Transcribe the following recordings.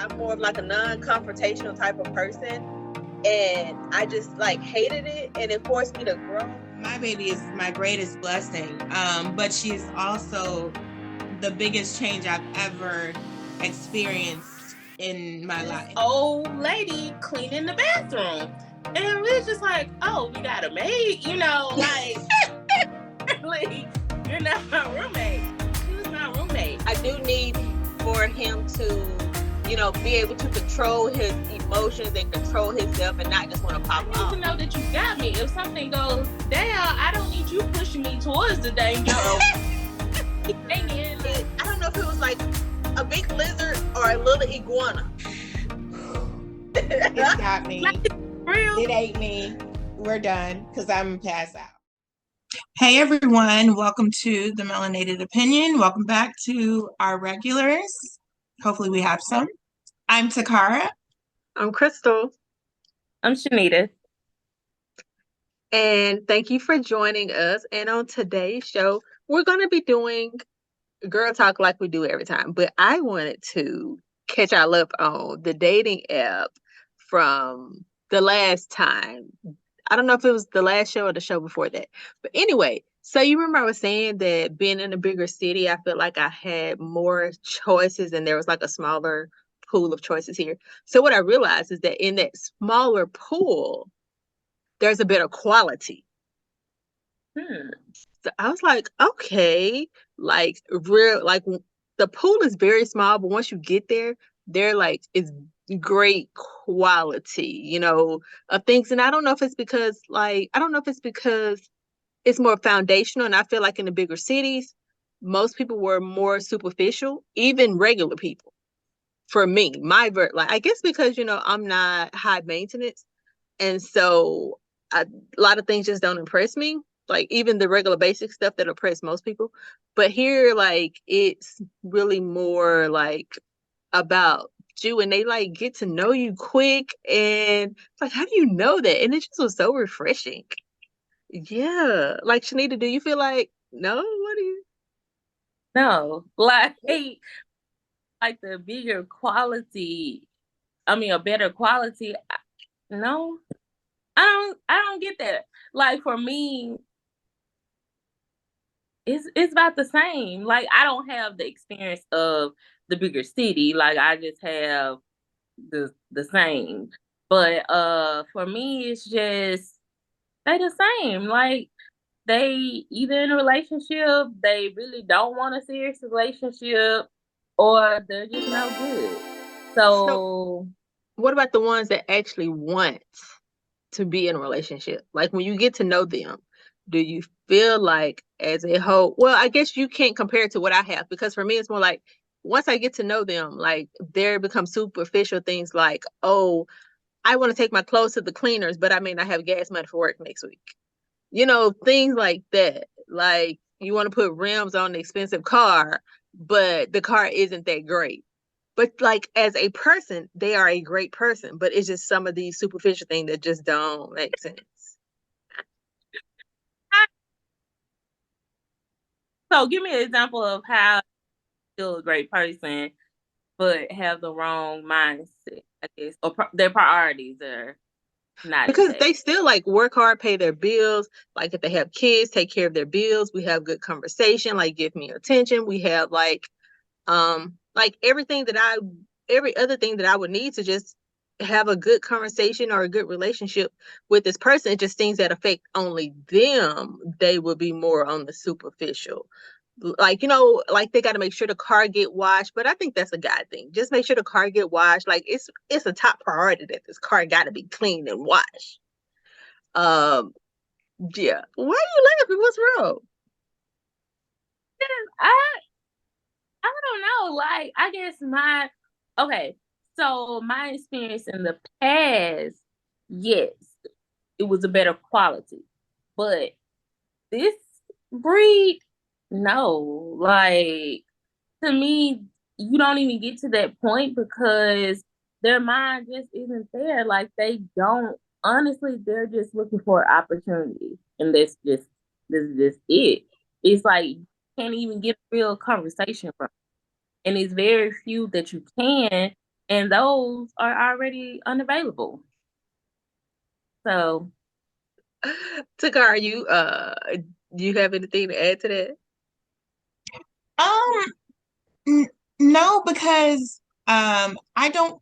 I'm more of like a non-confrontational type of person, and I just like hated it, and it forced me to grow. My baby is my greatest blessing, but she's also the biggest change I've ever experienced in my life. Old lady cleaning the bathroom, and we're just like, oh, we got a maid, you know, like, you're not my roommate. She was my roommate. I do need for him to, you know, be able to control his emotions and control himself and not just want to pop off. I need to know that you got me. If something goes down, I don't need you pushing me towards the danger. I don't know if it was like a big lizard or a little iguana. It got me. It ate me. We're done because I'm passed out. Hey everyone, welcome to the Melanated Opinion. Welcome back to our regulars. Hopefully we have some. I'm Takara. I'm Crystal. I'm Shanita. And thank you for joining us. And on today's show, we're going to be doing girl talk like we do every time. But I wanted to catch y'all up on the dating app from the last time. I don't know if it was the last show or the show before that. But anyway, so you remember I was saying that being in a bigger city, I felt like I had more choices and there was like a smaller pool of choices here. So what I realized is that in that smaller pool, there's a better quality. So I was like, okay, like the pool is very small, but once you get there, they're like, it's great quality, you know, of things. And I don't know if it's because it's more foundational. And I feel like in the bigger cities, most people were more superficial, even regular people. For me, I guess because, you know, I'm not high maintenance. And so a lot of things just don't impress me. Like even the regular basic stuff that impress most people. But here, like, it's really more like about you, and they like get to know you quick. And like, how do you know that? And it just was so refreshing. Yeah. Like, Shanita, do you feel like, no? What do you? No, like the bigger quality, a better quality. No, I don't get that. Like for me, it's about the same. Like I don't have the experience of the bigger city. Like I just have the same. But for me it's just they the same. Like they either in a relationship, they really don't want a serious relationship, or they're just no good. So what about the ones that actually want to be in a relationship? Like when you get to know them, do you feel like as a whole, well, I guess you can't compare it to what I have, because for me it's more like once I get to know them, like there become superficial things like, oh, I want to take my clothes to the cleaners, but I may not have gas money for work next week. You know, things like that. Like you want to put rims on the expensive car, but the car isn't that great. But like as a person, they are a great person, but it's just some of these superficial things that just don't make sense. So give me an example of how you're a great person, but have the wrong mindset, I guess, or their priorities are not because intact. they still like work hard, pay their bills. Like if they have kids, take care of their bills. We have good conversation, like give me attention. We have like every other thing that I would need to just have a good conversation or a good relationship with this person. Just things that affect only them, they would be more on the superficial. Like, you know, like they got to make sure the car get washed, but I think that's a guy thing. Just make sure the car get washed. Like it's a top priority that this car got to be clean and washed. Yeah. Why are you laughing? What's wrong? I don't know. Like, I guess so my experience in the past, yes, it was a better quality. But this breed, no. Like, to me, you don't even get to that point because their mind just isn't there. Like, honestly, they're just looking for opportunity. And this is just it. It's like, you can't even get a real conversation from. And it's very few that you can. and those are already unavailable. So, Takara, do you have anything to add to that? No, because I don't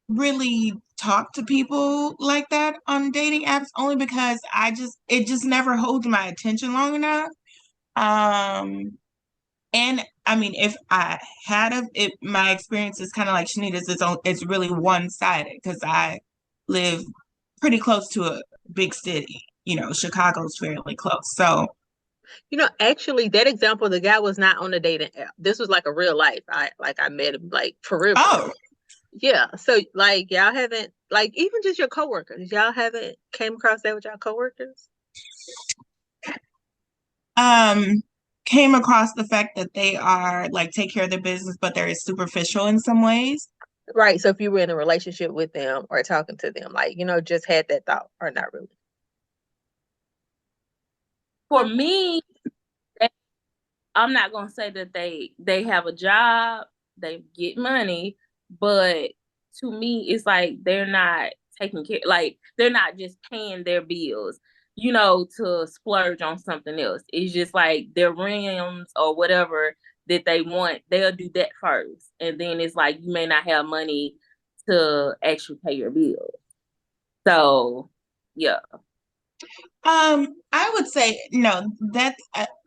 really talk to people like that on dating apps only because it just never holds my attention long enough. And I mean, if I had my experience is kind of like Shanita's. It's really one-sided because I live pretty close to a big city. Chicago's fairly close. So, Actually, that example, the guy was not on the dating app. This was like a real life. I met him like for real. oh, Yeah. So like y'all haven't, like, even just your coworkers, y'all haven't came across that with y'all coworkers? came across the fact that they are like take care of their business, but they're superficial in some ways. Right. So if you were in a relationship with them or talking to them, like, just had that thought or not really. for me, I'm not gonna say that they have a job, they get money, but to me, it's like they're not taking care, like they're not just paying their bills, to splurge on something else. It's just like their rims or whatever that they want, they'll do that first, and then it's like you may not have money to actually pay your bills. So, yeah. I would say no,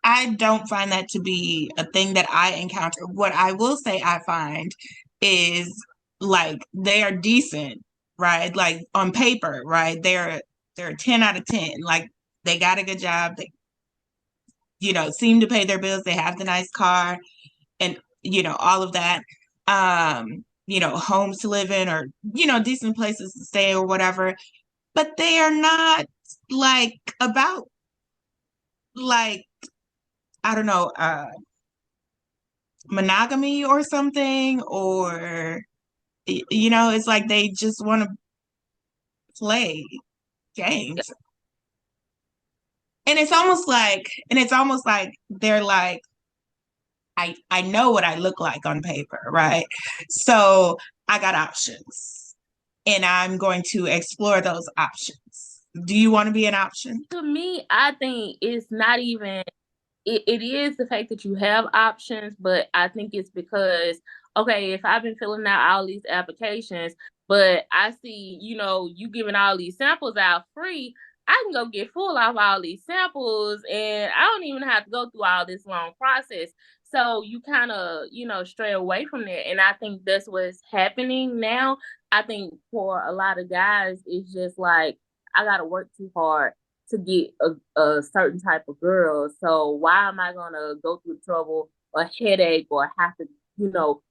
I don't find that to be a thing that I encounter. What I will say I find is like they are decent, right? Like on paper, right? They're a 10 out of 10. Like they got a good job. They, seem to pay their bills. They have the nice car and, all of that. Homes to live in or, decent places to stay or whatever. But they are not like about like I don't know, monogamy or something, or it's like they just want to play games. And it's almost like they're like, I know what I look like on paper, right? So I got options and I'm going to explore those options. Do you want to be an option? To me, I think it's not even it is the fact that you have options, but I think it's because, okay, if I've been filling out all these applications, but I see, you giving all these samples out free, I can go get full off all these samples and I don't even have to go through all this long process. So you kind of, stray away from there. And I think that's what's happening now. I think for a lot of guys, it's just like, I got to work too hard to get a certain type of girl. So why am I gonna go through trouble or headache or have to,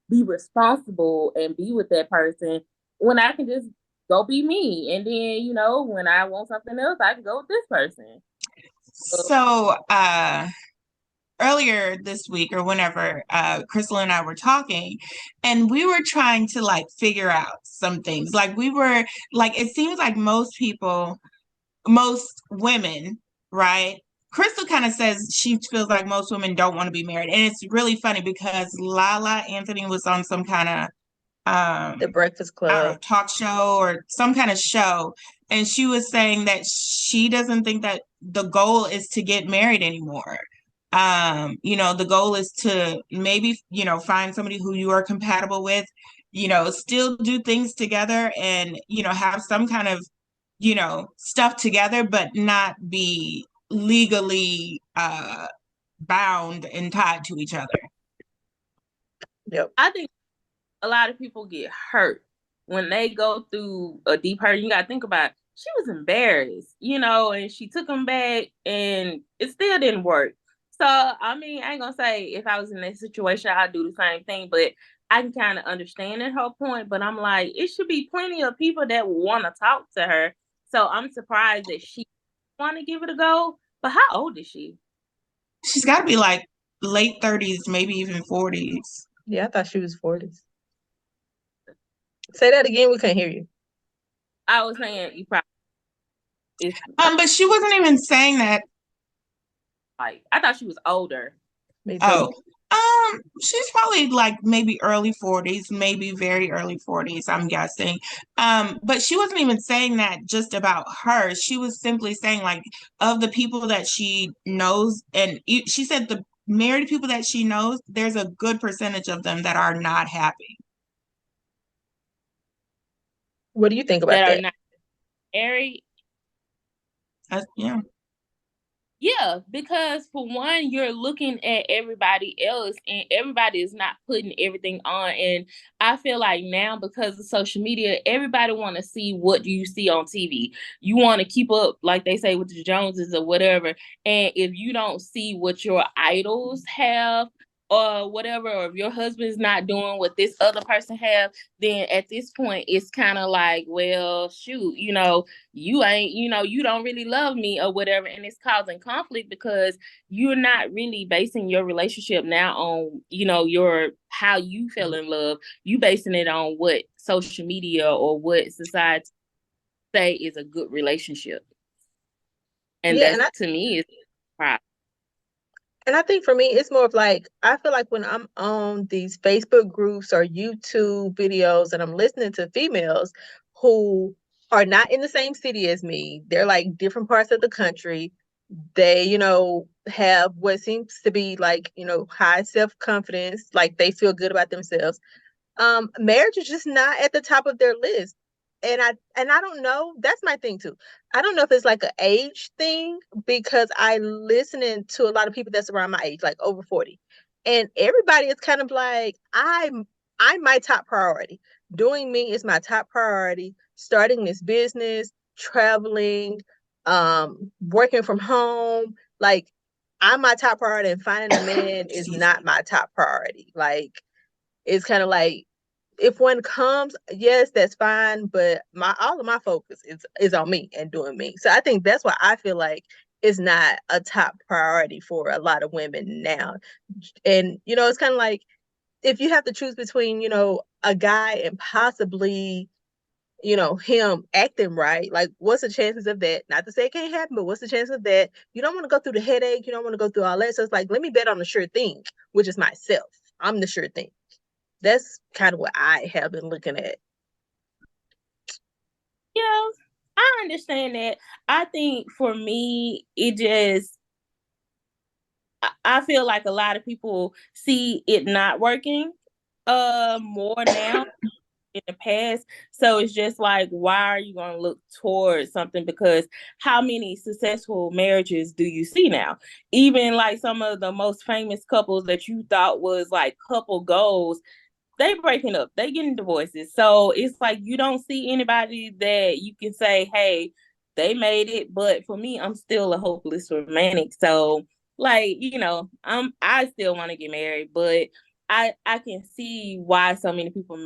be responsible and be with that person when I can just go be me? And then, when I want something else, I can go with this person. So earlier this week or whenever, Crystal and I were talking and we were trying to like figure out some things. Like we were like, it seems like most women, right? Crystal kind of says she feels like most women don't want to be married. And it's really funny because Lala Anthony was on some kind of The Breakfast I don't know, Club. talk show or some kind of show. And she was saying that she doesn't think that the goal is to get married anymore. The goal is to maybe, find somebody who you are compatible with, still do things together and, have some kind of, stuff together, but not be legally bound and tied to each other. Yep. I think a lot of people get hurt when they go through a deep hurt. You got to think about it. She was embarrassed, and she took them back and it still didn't work. So, I mean, I ain't gonna say if I was in that situation, I'd do the same thing, but I can kind of understand at her point. But I'm like, it should be plenty of people that want to talk to her. So I'm surprised that she want to give it a go. But how old is she? She's got to be like late 30s, maybe even 40s. Yeah, I thought she was 40s. Say that again. We couldn't hear you. I was saying you probably. But she wasn't even saying that. Like, I thought she was older. Me too. Oh, She's probably like maybe early 40s, maybe very early 40s, I'm guessing. But she wasn't even saying that just about her. She was simply saying like of the people that she knows, and she said the married people that she knows, there's a good percentage of them that are not happy. What do you think about that are that? not married. Yeah. Yeah, because for one, you're looking at everybody else and everybody is not putting everything on. And I feel like now because of social media, everybody want to see what you see on TV. You want to keep up, like they say, with the Joneses or whatever. And if you don't see what your idols have or whatever, or if your husband's not doing what this other person have, then at this point it's kind of like, well, shoot, you ain't, you don't really love me or whatever. And it's causing conflict because you're not really basing your relationship now on, your how you fell in love. You basing it on what social media or what society say is a good relationship. And Yeah, that's to me is right. and I think for me, it's more of like, I feel like when I'm on these Facebook groups or YouTube videos and I'm listening to females who are not in the same city as me, they're like different parts of the country. They, have what seems to be like, high self-confidence, like they feel good about themselves. Marriage is just not at the top of their list. And I don't know, that's my thing too. I don't know if it's like an age thing because I listening to a lot of people that's around my age, like over 40. And everybody is kind of like, I'm my top priority. Doing me is my top priority. Starting this business, traveling, working from home, like I'm my top priority, and finding a man is not my top priority. Like it's kind of like if one comes, yes, that's fine, but all of my focus is on me and doing me. So I think that's why I feel like it's not a top priority for a lot of women now. And it's kind of like if you have to choose between, a guy and possibly, him acting right, like what's the chances of that? Not to say it can't happen, but what's the chance of that? You don't want to go through the headache, you don't want to go through all that. So it's like, let me bet on the sure thing, which is myself. I'm the sure thing. That's kind of what I have been looking at. Yeah, I understand that. I think for me, I feel like a lot of people see it not working more now in the past. So it's just like, why are you going to look towards something? Because how many successful marriages do you see now? Even like some of the most famous couples that you thought was like couple goals, they breaking up, they getting divorces. So it's like you don't see anybody that you can say, hey, they made it. But for me, I'm still a hopeless romantic. So like, I still want to get married, but I can see why so many people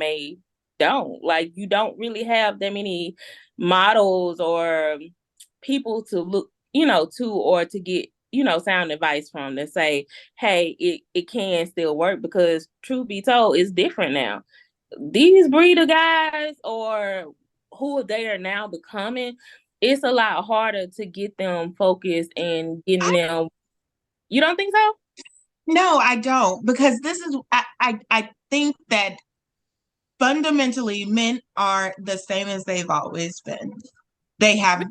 don't. Like you don't really have that many models or people to look, to or to get, sound advice from to say, hey, it can still work, because truth be told, it's different now. These breeder guys or who they are now becoming, it's a lot harder to get them focused and getting them. You don't think so? No, I don't, because this is I think that fundamentally men are the same as they've always been. They have,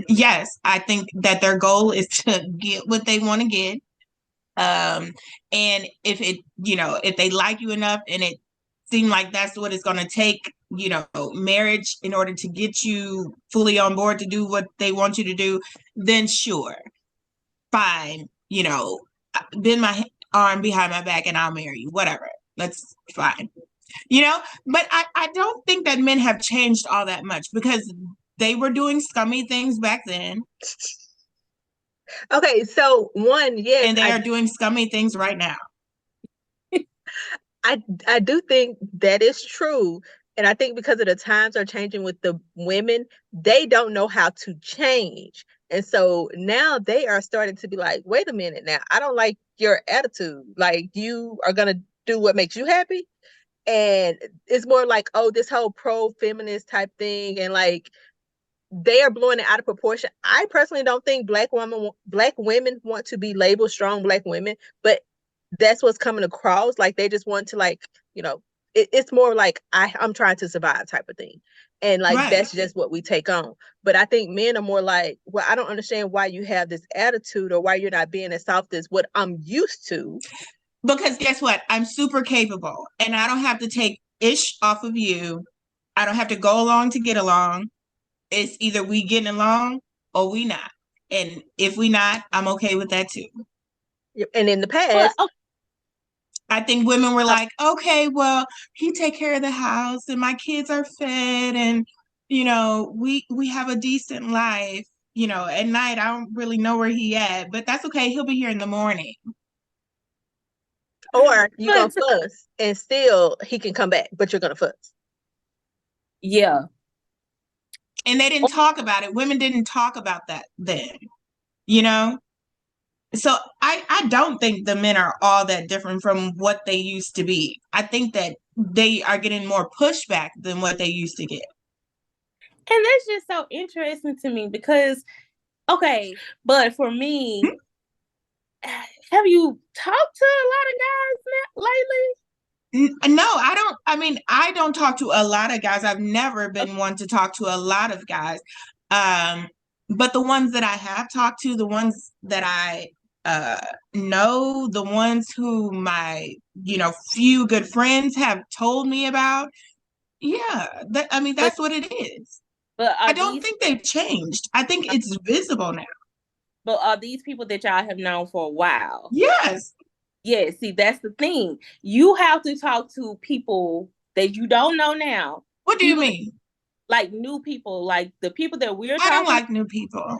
yes, I think that their goal is to get what they want to get. And if they like you enough and it seemed like that's what it's going to take, marriage in order to get you fully on board to do what they want you to do, then sure, fine, bend my arm behind my back and I'll marry you, whatever. That's fine. But I don't think that men have changed all that much, because they were doing scummy things back then. Okay, so one, yes, and they are doing scummy things right now. I do think that is true. And I think because of the times are changing with the women, they don't know how to change. And so now they are starting to be like, wait a minute now, I don't like your attitude. Like you are gonna do what makes you happy. And it's more like, oh, this whole pro-feminist type thing, and like they are blowing it out of proportion. I personally don't think black women want to be labeled strong black women, but that's what's coming across. Like they just want to like, you know, it's more like I'm trying to survive type of thing. And like Right. that's just what we take on. But I think men are more like, well, I don't understand why you have this attitude or why you're not being as soft as what I'm used to. Because guess what? I'm super capable and I don't have to take ish off of you. I don't have to go along to get along. It's either we getting along or we not. And if we not, I'm okay with that too. And in the But past, I think women were like, okay, well, he take care of the house and my kids are fed and you know, we have a decent life. You know, at night I don't really know where he at, but that's okay. He'll be here in the morning. or you gonna but fuss and still he can come back, but you're gonna fuss. yeah, And they didn't talk about it. Women didn't talk about that then, you know? So I don't think the men are all that different from what they used to be. I think that they are getting more pushback than what they used to get. and that's just so interesting to me because okay, but for me, have you talked to a lot of guys lately? No, I don't. I mean, I don't talk to a lot of guys. I've never been one to talk to a lot of guys. Um, but the ones that I have talked to, the ones that I know, the ones who my, you know, few good friends have told me about, yeah, that I mean, But that's what it is. but I are don't these think they've changed. I think it's visible now. but are these people that y'all have known for a while? Yes. Yeah, see, that's the thing. You have to talk to people that you don't know now. What do you People that, mean? like new people, like the people that we're I don't talking. like new people.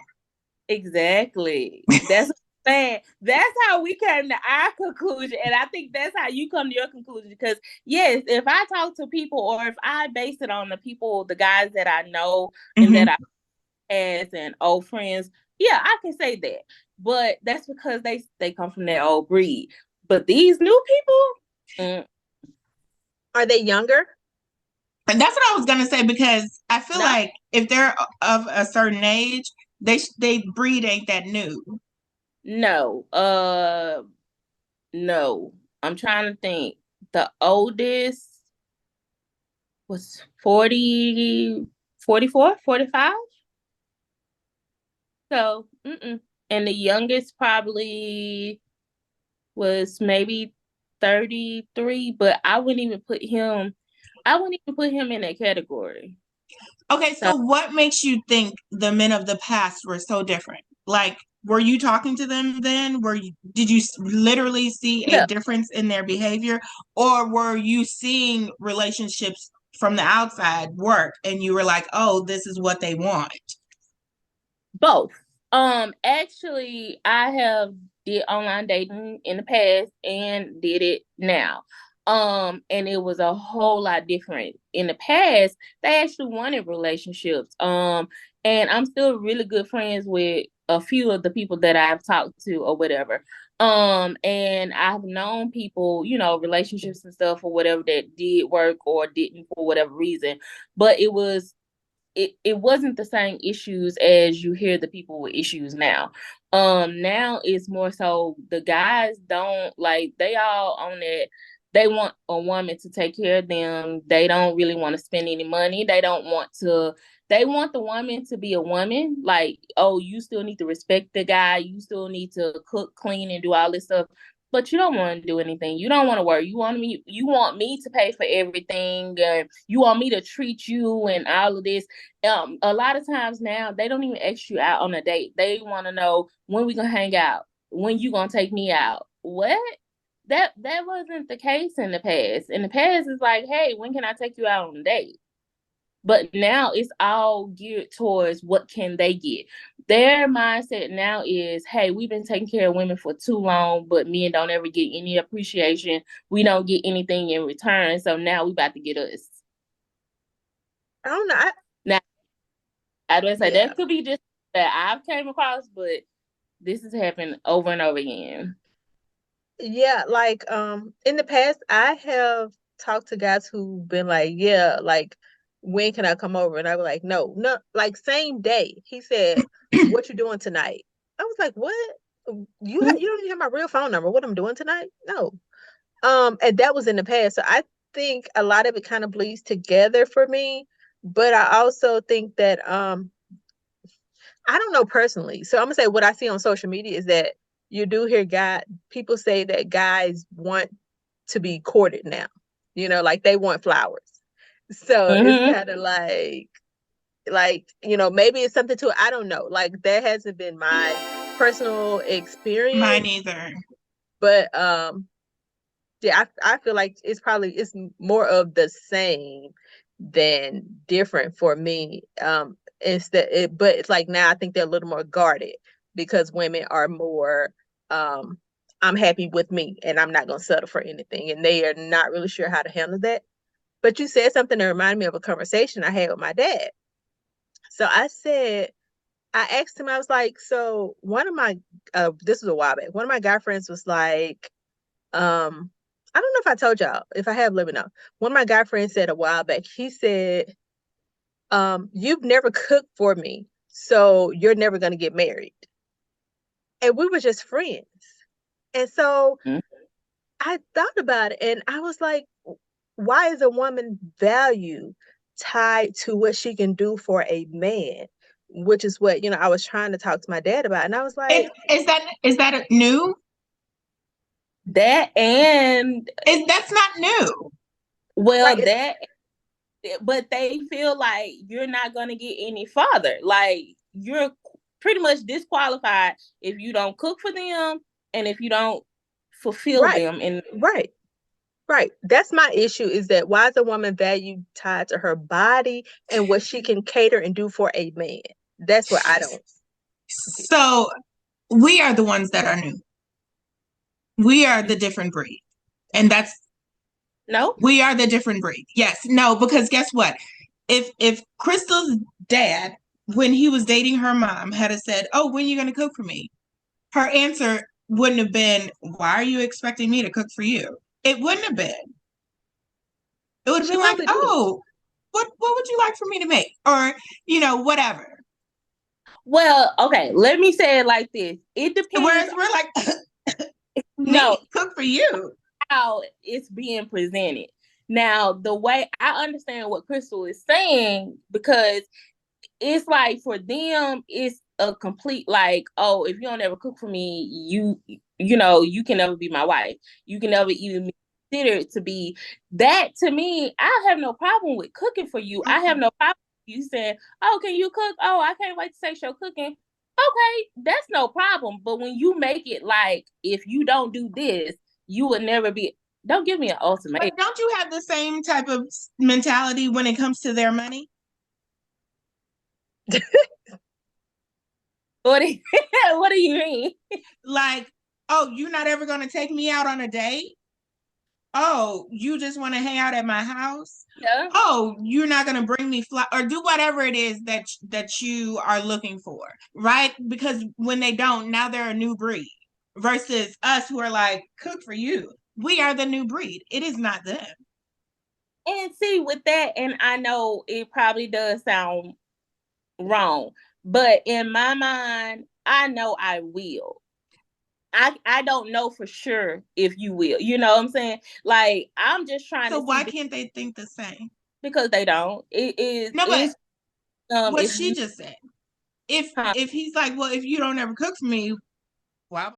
Exactly. That's what I'm saying. That's how we came to our conclusion. And I think that's how you come to your conclusion. Because yes, if I talk to people or if I base it on the people, the guys that I know and that I as and old friends, yeah, I can say that. But that's because they come from that old breed. But these new people, Are they younger? And that's what I was gonna say because I feel no, like if they're of a certain age, they breed ain't that new. no, no. I'm trying to think. The oldest was 40, 44, 45. So, and the youngest probably was maybe 33, but I wouldn't even put him in that category. Okay, So, so what makes you think the men of the past were so different? Like, were you talking to them then? Did you literally see a yeah, difference in their behavior, or were you seeing relationships from the outside work and you were like, oh, this is what they want? both. Actually, I have did online dating in the past and did it now. And it was a whole lot different. In the past, they actually wanted relationships. And I'm still really good friends with a few of the people that I've talked to or whatever. And I've known people, you know, relationships and stuff or whatever that did work or didn't for whatever reason. But it wasn't the same issues as you hear the people with issues now. Now it's more so the guys don't like they all on that. They want a woman to take care of them. They don't really want to spend any money. They want the woman to be a woman. Like, oh, you still need to respect the guy. You still need to cook, clean, and do all this stuff. But you don't want to do anything. You don't want to work. You want me to pay for everything. You want me to treat you and all of this. A lot of times now they don't even ask you out on a date. They want to know when we gonna hang out, when you gonna take me out. What? That wasn't the case in the past. In the past, it's like, hey, when can I take you out on a date? But now it's all geared towards what can they get. Their mindset now is, hey, we've been taking care of women for too long, but men don't ever get any appreciation. We don't get anything in return. So now we about to get us. I don't know. Now I don't say Yeah. that could be just that I've came across, but this has happened over and over again. Yeah, like in the past I have talked to guys who've been like, yeah, like when can I come over? And I was like, no, no, like same day. He said, what you doing tonight? I was like, what? you don't even have my real phone number. What I'm doing tonight? No. And that was in the past. So I think a lot of it kind of bleeds together for me. But I also think that I don't know personally. So I'm gonna say what I see on social media is that you do hear people say that guys want to be courted now. Like they want flowers. So it's kind of like, maybe it's something to it. I don't know. Like that hasn't been my personal experience. Mine either. But yeah, I feel like it's more of the same than different for me. But it's like now I think they're a little more guarded because women are more I'm happy with me and I'm not gonna settle for anything, and they are not really sure how to handle that. But you said something that reminded me of a conversation I had with my dad. So I asked him, I was like, so one of my this was a while back, one of my guy friends was like, I don't know if I told y'all. If I have, let me know. One of my guy friends said a while back, he said, you've never cooked for me, so you're never going to get married. And we were just friends. And so I thought about it and I was like, why is a woman value tied to what she can do for a man? Which is what, I was trying to talk to my dad about. And I was like, is that new? That's not new. Well, but they feel like you're not going to get any farther. Like you're pretty much disqualified if you don't cook for them and if you don't fulfill them. And Right. That's my issue, is that why is a woman value tied to her body and what she can cater and do for a man? That's what I don't. So we are the ones that are new. We are the different breed. And we are the different breed. Yes. No, because guess what? If Crystal's dad, when he was dating her mom, had said, oh, when are you going to cook for me? Her answer wouldn't have been, why are you expecting me to cook for you? It wouldn't have been. It would have been like, oh, what would you like for me to make? Or, whatever. Well, okay, let me say it like this. It depends. Whereas we're like, no, cook for you. How it's being presented. Now, the way I understand what Crystal is saying, because it's like for them, it's a complete like, oh, if you don't ever cook for me, you can never be my wife. You can never even be considered to be that. To me, I have no problem with cooking for you. I have no problem with you saying, oh, can you cook? Oh, I can't wait to taste your cooking. Okay, that's no problem. But when you make it like, if you don't do this, you would never be. Don't give me an ultimatum. But don't you have the same type of mentality when it comes to their money? What do you mean? Like, oh, you're not ever going to take me out on a date? Oh, you just want to hang out at my house? Yeah. Oh, you're not going to bring me or do whatever it is that you are looking for, right? Because when they don't, now they're a new breed versus us who are like, cook for you. We are the new breed. It is not them. And see, with that, and I know it probably does sound wrong, but in my mind, I know I will. I don't know for sure if you will. You know what I'm saying? Like, I'm just trying to. So why can't they think the same? Because they don't. It is. No, but what she just said. If he's like, well, if you don't ever cook for me, why